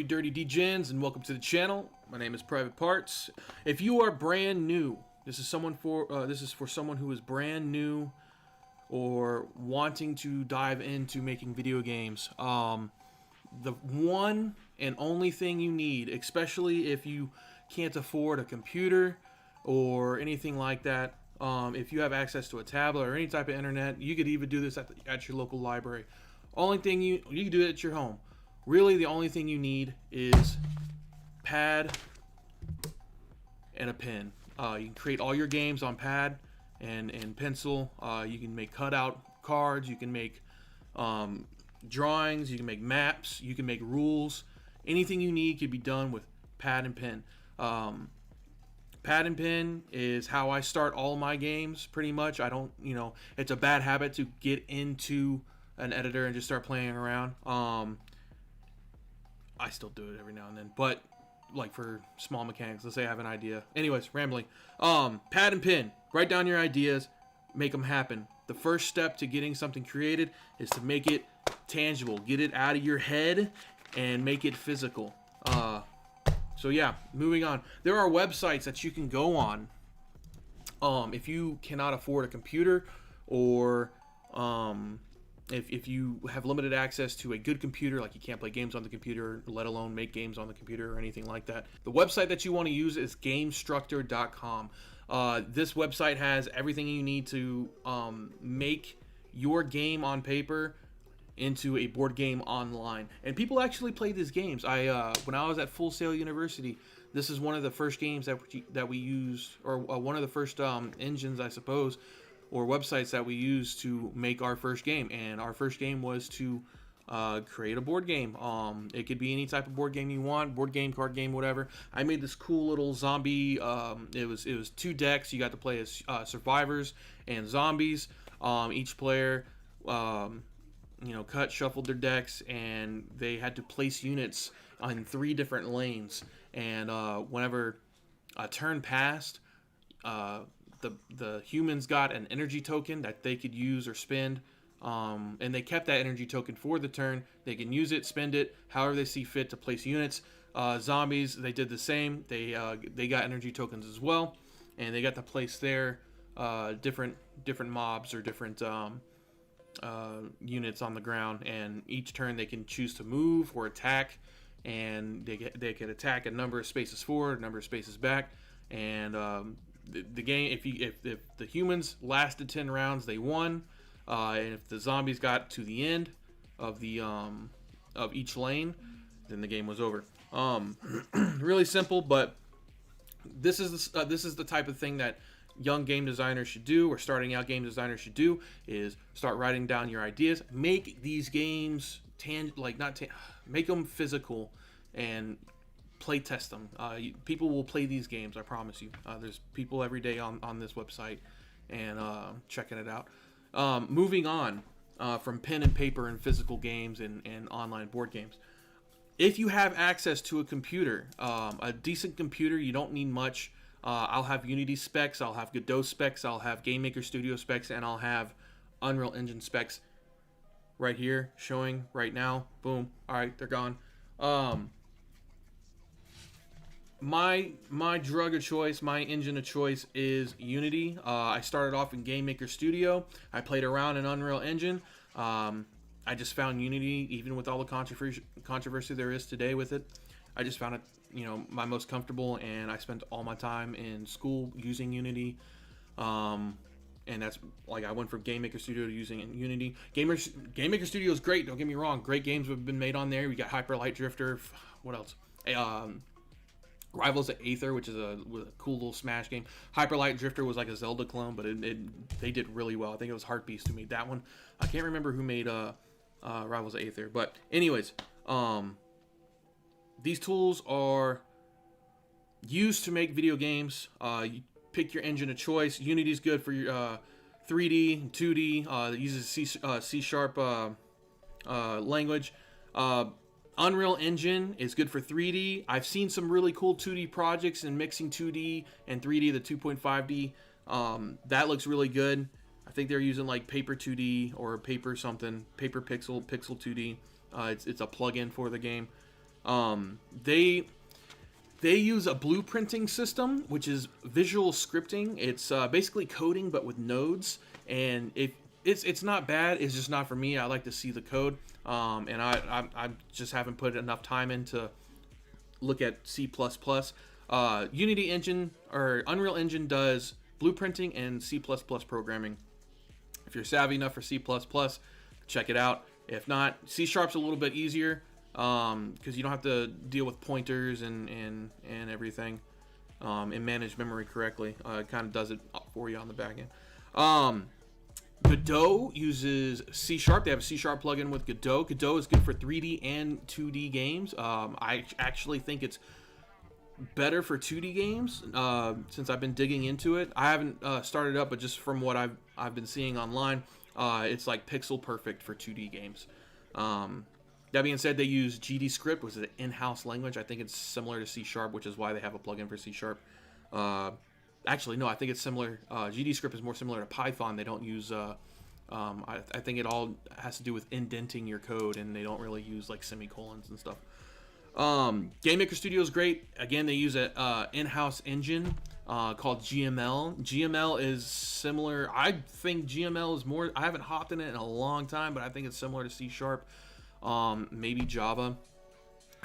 you dirty D-Gens, and welcome to the channel. My name is Private Parts. If you are brand new, this is for someone who is brand new or wanting to dive into making video games. The one and only thing you need, especially if you can't afford a computer or anything like that, if you have access to a tablet or any type of internet, you could even do this at your local library. Only thing you can do it at your home. Really, the only thing you need is pad and a pen. You can create all your games on pad and pencil. You can make cutout cards. You can make drawings. You can make maps. You can make rules. Anything you need can be done with pad and pen. Pad and pen is how I start all my games, pretty much. I don't, it's a bad habit to get into an editor and just start playing around. I still do it every now and then, but like for small mechanics, let's say I have an idea. Anyways, rambling. Pad and pen. Write down your ideas. Make them happen. The first step to getting something created is to make it tangible. Get it out of your head and make it physical. So yeah, moving on. There are websites that you can go on if you cannot afford a computer, or if you have limited access to a good computer, like you can't play games on the computer, let alone make games on the computer or anything like that. The website that you want to use is GameStructor.com. This website has everything you need to make your game on paper into a board game online. And people actually play these games. When I was at Full Sail University, this is one of the first games that we used, or one of the first engines, I suppose, or websites that we used to make our first game. And our first game was to create a board game. It could be any type of board game you want, board game, card game, whatever. I made this cool little zombie. It was 2 decks. You got to play as survivors and zombies. Each player shuffled their decks, and they had to place units on 3 different lanes. And whenever a turn passed, the humans got an energy token that they could use or spend, and they kept that energy token for the turn. They can use it, spend it, however they see fit to place units. Zombies, they did the same. They got energy tokens as well, and they got to place their different mobs or different units on the ground. And each turn they can choose to move or attack, and they can attack a number of spaces forward, a number of spaces back. And the game, if the humans lasted 10 rounds, they won. And if the zombies got to the end of the of each lane, then the game was over. Really simple, but this is the type of thing that young game designers should do, or starting out game designers should do, is start writing down your ideas. Make these games make them physical and play test them. People will play these games, I promise you. There's people every day on this website and checking it out. Moving on from pen and paper and physical games and online board games. If you have access to a computer, a decent computer, you don't need much. I'll have Unity specs, I'll have Godot specs, I'll have Game Maker Studio specs, and I'll have Unreal Engine specs right here, showing right now. Boom. All right, they're gone. My drug of choice, my engine of choice is Unity. I started off in Game Maker Studio. I played around in Unreal Engine. I just found Unity, even with all the controversy there is today with it, I just found it, my most comfortable, and I spent all my time in school using Unity. And that's like, I went from Game Maker Studio to using Unity. Game Maker Studio is great, don't get me wrong. Great games have been made on there. We got Hyper Light Drifter. What else? Rivals of Aether, which is a cool little Smash game. Hyper Light Drifter was like a Zelda clone, but they did really well. I think it was Heartbeast who made that one. I can't remember who made Rivals of Aether. But anyways, these tools are used to make video games. You pick your engine of choice. Unity's good for your 3D and 2D. It uses C# language. Unreal Engine is good for 3D. I've seen some really cool 2D projects and mixing 2D and 3D, the 2.5D. That looks really good. I think they're using like Paper 2D or Paper something, Paper Pixel 2D. It's a plugin for the game. They use a blueprinting system, which is visual scripting. It's basically coding, but with nodes. And it's not bad. It's just not for me. I like to see the code, and I just haven't put enough time in to look at C++. Unity Engine or Unreal Engine does blueprinting and C++ programming. If you're savvy enough for C++, check it out. If not, C Sharp's a little bit easier because you don't have to deal with pointers and everything and manage memory correctly. It kind of does it for you on the back end. Godot uses C Sharp. They have a C Sharp plugin with Godot. Godot is good for 3D and 2D games. I actually think it's better for 2D games since I've been digging into it. I haven't started up, but just from what I've been seeing online, it's like pixel perfect for 2D games. That being said, they use GDScript, which is an in-house language. I think it's similar to C Sharp, which is why they have a plugin for C Sharp. Actually, no, I think it's similar. GDScript is more similar to Python. They don't use. I think it all has to do with indenting your code, and they don't really use like semicolons and stuff. GameMaker Studio is great. Again, they use a in-house engine called GML. GML is similar. I think GML is more. I haven't hopped in it in a long time, but I think it's similar to C Sharp, maybe Java.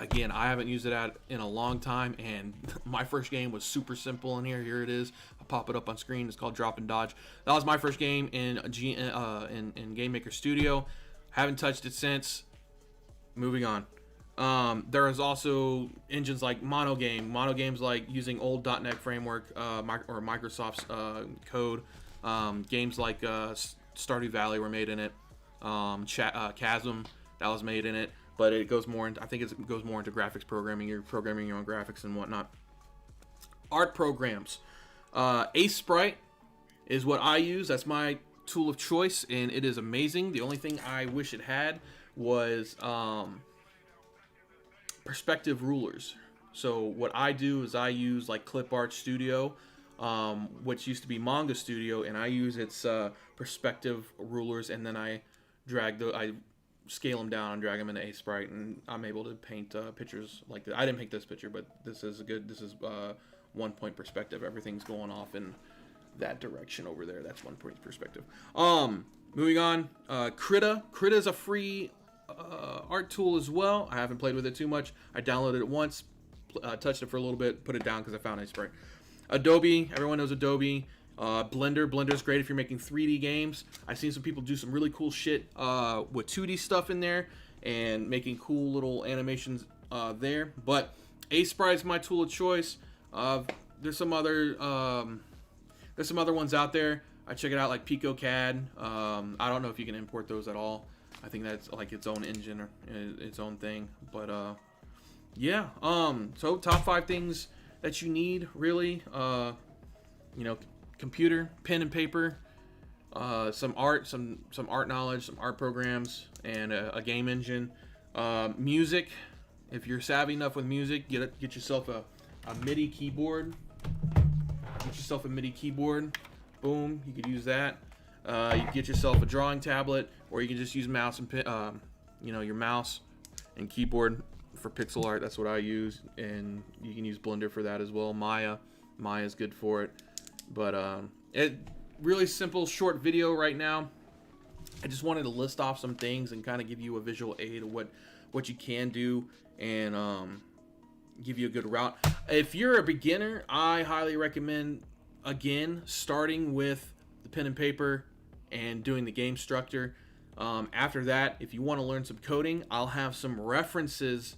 Again, I haven't used it in a long time, and my first game was super simple in here. Here it is. I'll pop it up on screen. It's called Drop and Dodge. That was my first game in GameMaker Studio. Haven't touched it since. Moving on. There is also engines like Monogame. Monogame's like using old .NET framework or Microsoft's code. Games like Stardew Valley were made in it. Chasm, that was made in it. But it goes more into, I think it goes more into graphics programming. You're programming your own graphics and whatnot. Art programs. Ace Sprite is what I use. That's my tool of choice, and it is amazing. The only thing I wish it had was perspective rulers. So what I do is I use like Clip Art Studio, which used to be Manga Studio, and I use its perspective rulers, and then I scale them down and drag them into Ace Sprite, and I'm able to paint pictures like that. I didn't make this picture, but this is 1 point perspective. Everything's going off in that direction over there. That's 1 point perspective. Moving on, Krita. Krita is a free art tool as well. I haven't played with it too much. I downloaded it once, touched it for a little bit, put it down because I found Ace Sprite. Adobe. Everyone knows Adobe. Blender is great if you're making 3D games. I've seen some people do some really cool shit with 2D stuff in there and making cool little animations there. But Ace Sprite is my tool of choice. There's some other ones out there. I check it out like PicoCAD. I don't know if you can import those at all. I think that's like its own engine or its own thing. But yeah. So top 5 things that you need really. Computer, pen and paper, some art knowledge, some art programs, and a game engine. Music, if you're savvy enough with music, get yourself a MIDI keyboard. Get yourself a MIDI keyboard. Boom, you could use that. You can get yourself a drawing tablet, or you can just use mouse and your mouse and keyboard for pixel art. That's what I use, and you can use Blender for that as well. Maya is good for it. But it really simple short video right now. I just wanted to list off some things and kind of give you a visual aid of what you can do and give you a good route. If you're a beginner, I highly recommend again starting with the pen and paper and doing the game structure. After that, if you want to learn some coding, I'll have some references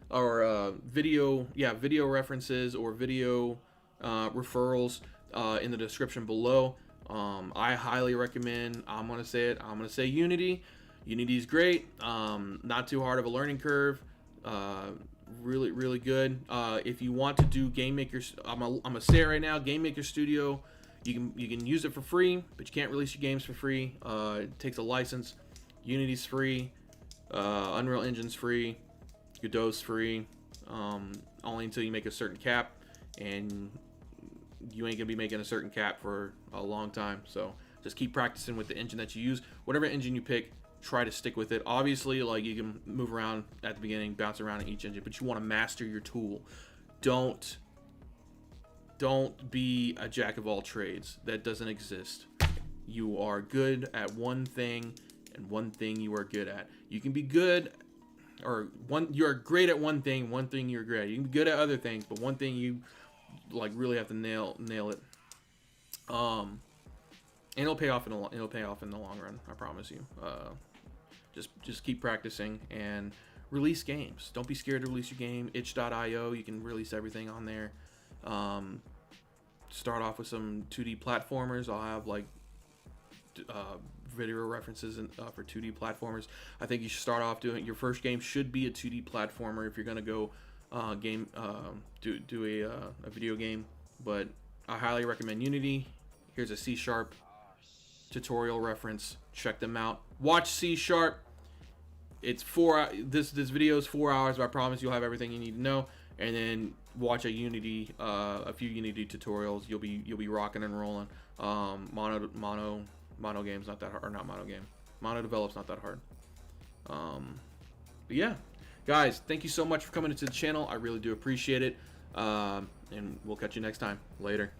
or video references or video referrals in the description below. I highly recommend, I'm going to say Unity. Unity's great. Not too hard of a learning curve. Really, really good. If you want to do GameMaker, I'm gonna say it right now, GameMaker Studio, you can use it for free, but you can't release your games for free. It takes a license. Unity's free. Unreal Engine's free. Godot's free. Only until you make a certain cap, and you ain't gonna be making a certain cap for a long time. So just keep practicing with the engine that you use. Whatever engine you pick, try to stick with it. Obviously, like, you can move around at the beginning, bounce around in each engine, but you want to master your tool. Don't be a jack of all trades. That doesn't exist. You are good at one thing, and one thing you are good at. You can be good, or you're great at one thing you're great at. You can be good at other things, but one thing you like really have to nail it. And it'll pay off in the long run. I promise you. Just keep practicing and release games. Don't be scared to release your game. Itch.io, you can release everything on there. Start off with some 2D platformers. I'll have like video references for 2D platformers. I think you should start off doing your first game should be a 2D platformer if you're gonna go do a video game. But I highly recommend Unity. Here's a C# tutorial reference. Check them out. Watch C#. It's this video is 4 hours, but I promise you'll have everything you need to know. And then watch a few Unity tutorials. You'll be rocking and rolling. Mono game's not that hard, or not Mono game. Mono Develop's not that hard. But yeah, guys, thank you so much for coming into the channel. I really do appreciate it. And we'll catch you next time. Later.